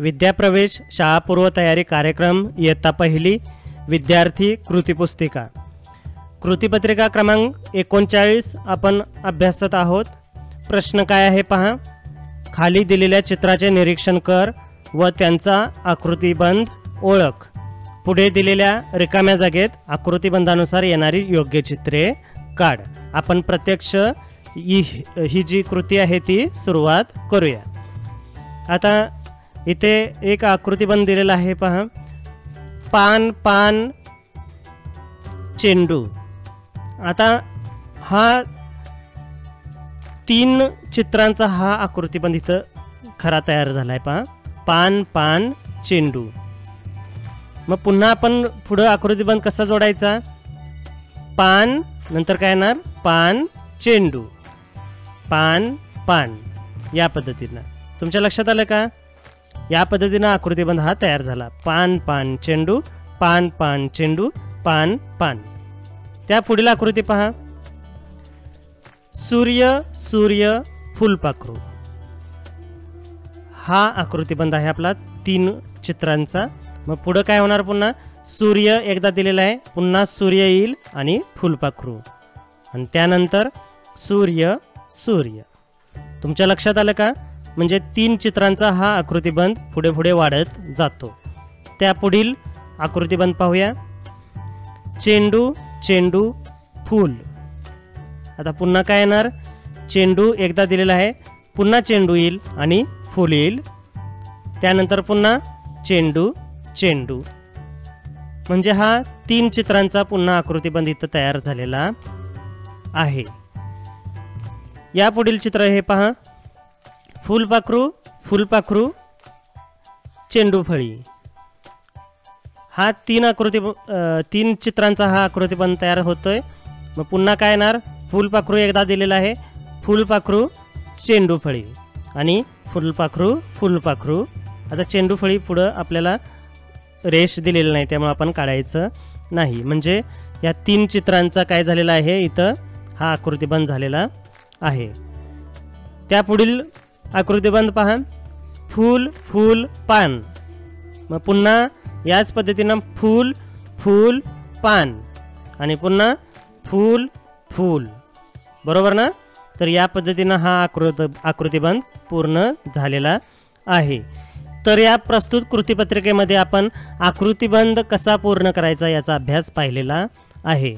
विद्याप्रवेश शाळा पूर्वतयारी कार्यक्रम इयत्ता पहिली विद्यार्थी कृतीपुस्तिका कृतीपत्रिका क्रमांक 39 आपण अभ्यासत आहोत। प्रश्न काय आहे पहा। खाली दिलेल्या चित्राचे निरीक्षण कर व त्यांचा आकृतिबंध ओळख। पुढे दिलेल्या रिकाम्या जागेत आकृतिबंधानुसार येणारी योग्य चित्रे काढ। आपण प्रत्यक्ष ही जी कृती आहे ती सुरुवात करूया। आता इथे एक आकृतिबंध दिलेला आहे पहा। पान पान चेंडू। आता हा 3 चित्रांचा हा आकृतिबंध इथं खरा तयार झालाय पहा। पान पान चेंडू। मग पुन्हा आपण पुढे आकृतिबंध कसा जोडायचा। पान नंतर काय येणार पान चेंडू पान पान या पद्धतीने। तुमच्या लक्षात आलं का। या पद्धतीने आकृतिबंध हा तयार झाला। पान पान चेंडू पान पान चेंडू पान पान। त्या पुढील आकृती पहा। सूर्य सूर्य फुलपाखरू। हा आकृतिबंध आहे आपला 3 चित्रांचा। मग पुढे काय होणार पुन्हा सूर्य एकदा दिलेला आहे पुन्हा सूर्य येईल आणि फुलपाखरू आणि त्यानंतर सूर्य सूर्य। तुमच्या लक्षात आलं का। म्हणजे 3 चित्रांचा हा आकृतिबंध पुढे पुढे वाढत जातो। त्या पुढील आकृतिबंध पाहूया। चेंडू चेंडू फूल। आता पुन्हा काय येणार चेंडू एकदा दिलेला आहे पुन्हा चेंडू येईल आणि फूल येईल त्यानंतर पुन्हा चेंडू चेंडू। म्हणजे हा 3 चित्रांचा पुन्हा आकृतिबंध इथं तयार झालेला आहे। या पुढील चित्र हे पहा। फुलपाखरू फुलपाखरू चेंडू फळी। हा 3 चित्रांचा हा आकृतिबंध तयार होतोय। मग पुन्हा काय येणार फुलपाखरू एकदा दिलेला आहे फुलपाखरू चेंडू फळी आणि फुलपाखरू फुलपाखरू। आता चेंडू फळी पुढे आपल्याला रेष दिलेली नाही त्यामुळे आपण काढायचं नाही। म्हणजे या 3 चित्रांचा काय झालेला आहे इथं हा आकृतिबंध झालेला आहे। त्या पुढील आकृतिबंध पहा। फूल फूल पान। मग पुन्हा याच पद्धतीनं फूल फूल पान आणि पुन्हा फूल फूल बरोबर ना। तर या पद्धतीनं हा आकृतिबंध पूर्ण झालेला आहे। तर या प्रस्तुत कृतीपत्रिकेमध्ये आपण आकृतिबंध कसा पूर्ण करायचा याचा अभ्यास पाहिलेला आहे।